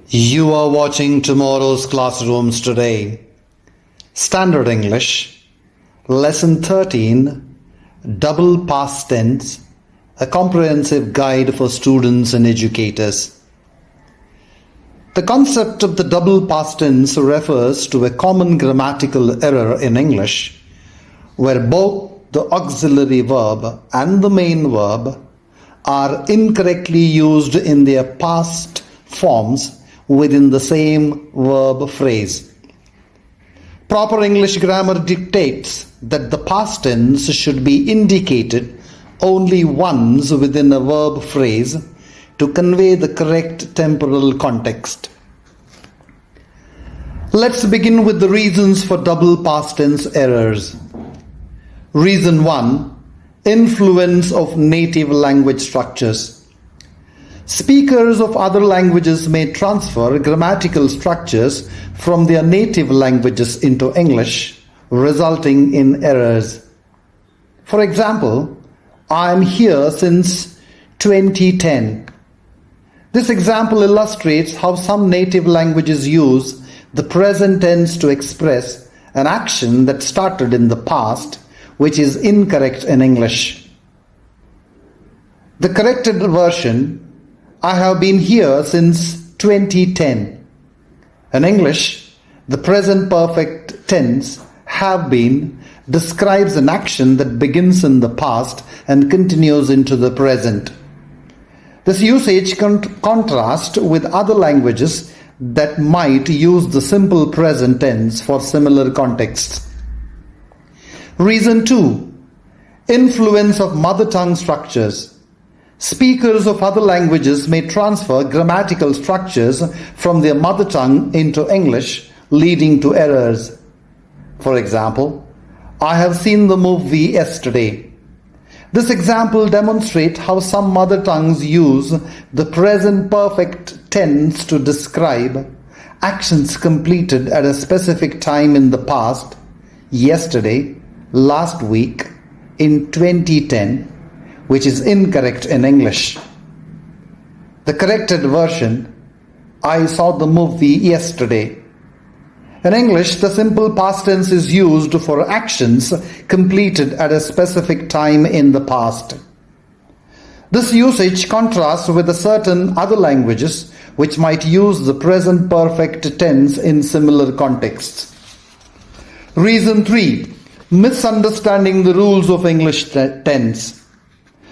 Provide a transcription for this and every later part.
You are watching tomorrow's classrooms today. Standard English, Lesson 13, Double Past Tense, a comprehensive guide for students and educators. The concept of the double past tense refers to a common grammatical error in English, where both the auxiliary verb and the main verb are incorrectly used in their past forms within the same verb phrase. Proper English grammar dictates that the past tense should be indicated only once within a verb phrase to convey the correct temporal context. Let's begin with the reasons for double past tense errors. Reason 1. Influence of native language structures. Speakers of other languages may transfer grammatical structures from their native languages into English, resulting in errors. For example, I am here since 2010. This example illustrates how some native languages use the present tense to express an action that started in the past, which is incorrect in English. The corrected version: I have been here since 2010. In English, the present perfect tense, have been, describes an action that begins in the past and continues into the present. This usage contrasts with other languages that might use the simple present tense for similar contexts. Reason 2. Influence of mother tongue structures. Speakers of other languages may transfer grammatical structures from their mother tongue into English, leading to errors. For example, I have seen the movie yesterday. This example demonstrates how some mother tongues use the present perfect tense to describe actions completed at a specific time in the past, yesterday, last week, in 2010, which is incorrect in English. The corrected version: I saw the movie yesterday. In English, the simple past tense is used for actions completed at a specific time in the past. This usage contrasts with certain other languages which might use the present perfect tense in similar contexts. Reason 3. Misunderstanding the rules of English tense.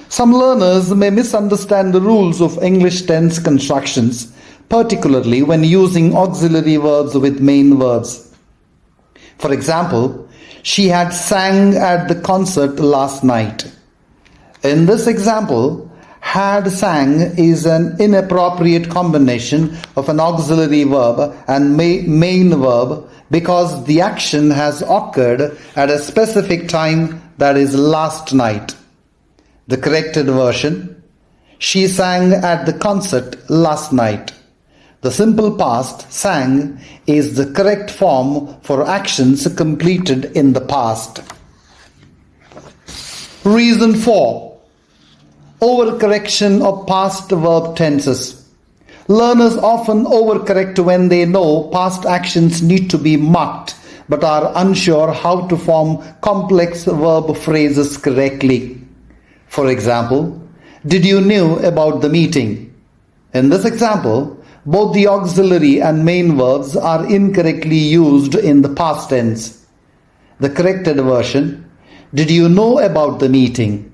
Some learners may misunderstand the rules of English tense constructions, particularly when using auxiliary verbs with main verbs. For example, she had sang at the concert last night. In this example, had sang is an inappropriate combination of an auxiliary verb and main verb because the action has occurred at a specific time, that is last night. The corrected version: she sang at the concert last night. The simple past, sang, is the correct form for actions completed in the past. Reason 4. Overcorrection of past verb tenses. Learners often overcorrect when they know past actions need to be marked but are unsure how to form complex verb phrases correctly. For example, did you know about the meeting? In this example, both the auxiliary and main verbs are incorrectly used in the past tense. The corrected version: did you know about the meeting?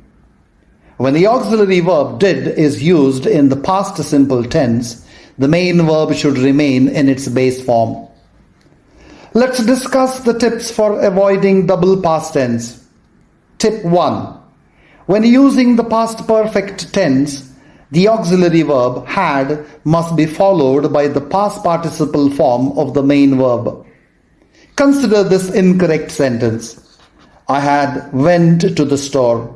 When the auxiliary verb did is used in the past simple tense, the main verb should remain in its base form. Let's discuss the tips for avoiding double past tense. Tip 1. When using the past perfect tense, the auxiliary verb had must be followed by the past participle form of the main verb. Consider this incorrect sentence: I had went to the store.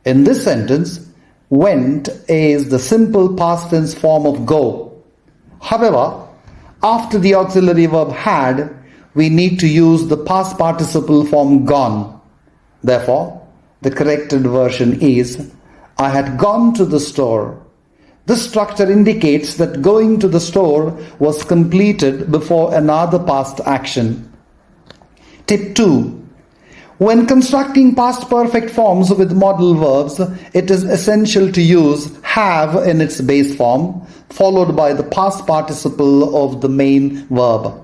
In this sentence, went is the simple past tense form of go. However, after the auxiliary verb had, we need to use the past participle form gone. Therefore, the corrected version is: I had gone to the store. This structure indicates that going to the store was completed before another past action. Tip 2. When constructing past perfect forms with modal verbs, it is essential to use have in its base form, followed by the past participle of the main verb.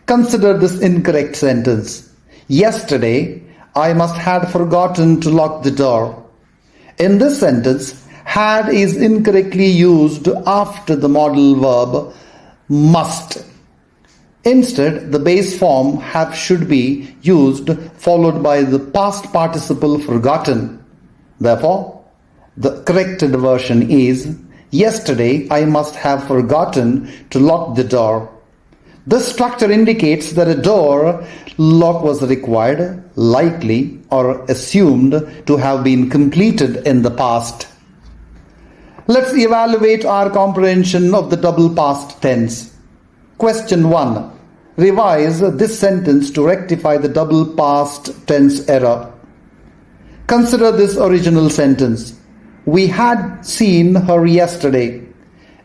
Consider this incorrect sentence. Yesterday, I must had forgotten to lock the door. In this sentence, had is incorrectly used after the modal verb must. Instead, the base form have should be used followed by the past participle forgotten. Therefore, the corrected version is, yesterday I must have forgotten to lock the door. This structure indicates that a door lock was required, likely, or assumed to have been completed in the past. Let's evaluate our comprehension of the double past tense. Question 1. Revise this sentence to rectify the double past tense error. Consider this original sentence. We had seen her yesterday.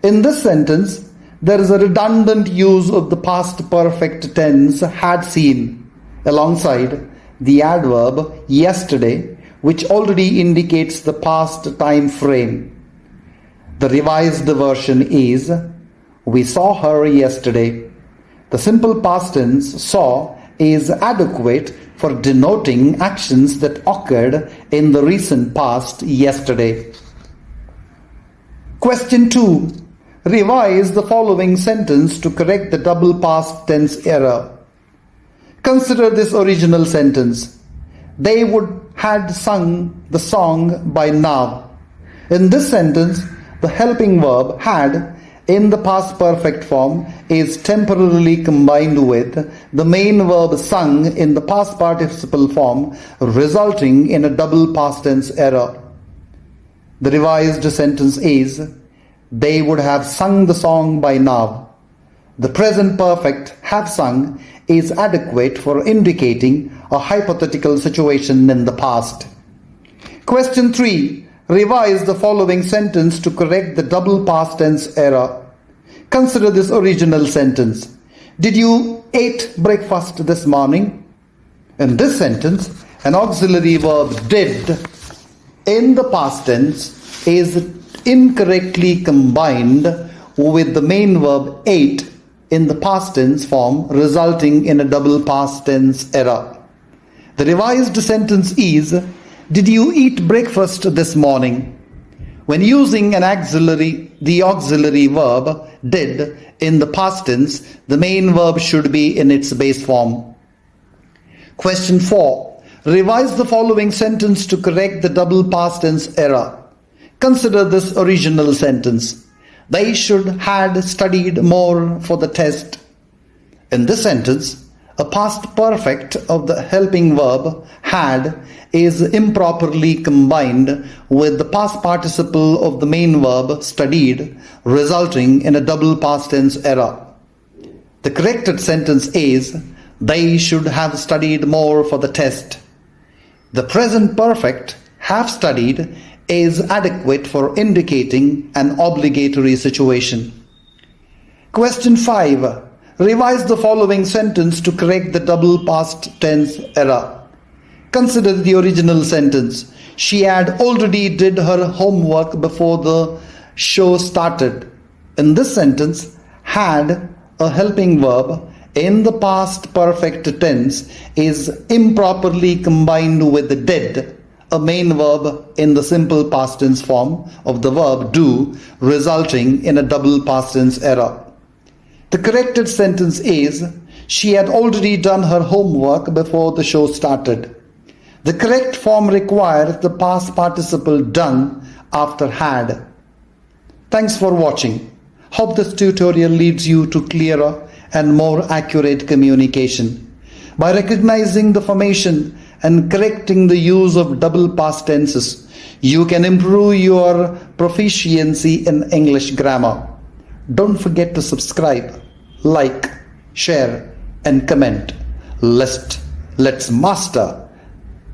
In this sentence, there is a redundant use of the past perfect tense had seen alongside the adverb yesterday, which already indicates the past time frame. The revised version is, we saw her yesterday. The simple past tense saw is adequate for denoting actions that occurred in the recent past yesterday. Question 2. Revise the following sentence to correct the double past tense error. Consider this original sentence. They would had sung the song by now. In this sentence, the helping verb had in the past perfect form is temporarily combined with the main verb sung in the past participle form, resulting in a double past tense error. The revised sentence is, they would have sung the song by now. The present perfect have sung is adequate for indicating a hypothetical situation in the past. Question 3. Revise the following sentence to correct the double past tense error. Consider this original sentence. Did you eat breakfast this morning? In this sentence, an auxiliary verb did in the past tense is incorrectly combined with the main verb ate in the past tense form, resulting in a double past tense error. The revised sentence is, did you eat breakfast this morning? When using an auxiliary, the auxiliary verb did in the past tense, the main verb should be in its base form. Question 4. Revise the following sentence to correct the double past tense error. Consider this original sentence. They should had studied more for the test. In this sentence, a past perfect of the helping verb had is improperly combined with the past participle of the main verb studied, resulting in a double past tense error. The corrected sentence is, they should have studied more for the test. The present perfect have studied is adequate for indicating an obligatory situation. Question 5. Revise the following sentence to correct the double past tense error. Consider the original sentence. She had already did her homework before the show started. In this sentence, had, a helping verb, in the past perfect tense is improperly combined with the did, a main verb in the simple past tense form of the verb do, resulting in a double past tense error. The corrected sentence is, she had already done her homework before the show started. The correct form requires the past participle done after had. Thanks for watching. Hope this tutorial leads you to clearer and more accurate communication. By recognizing the formation and correcting the use of double past tenses, you can improve your proficiency in English grammar. Don't forget to subscribe, like, share, and comment. Let's master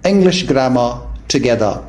English grammar together.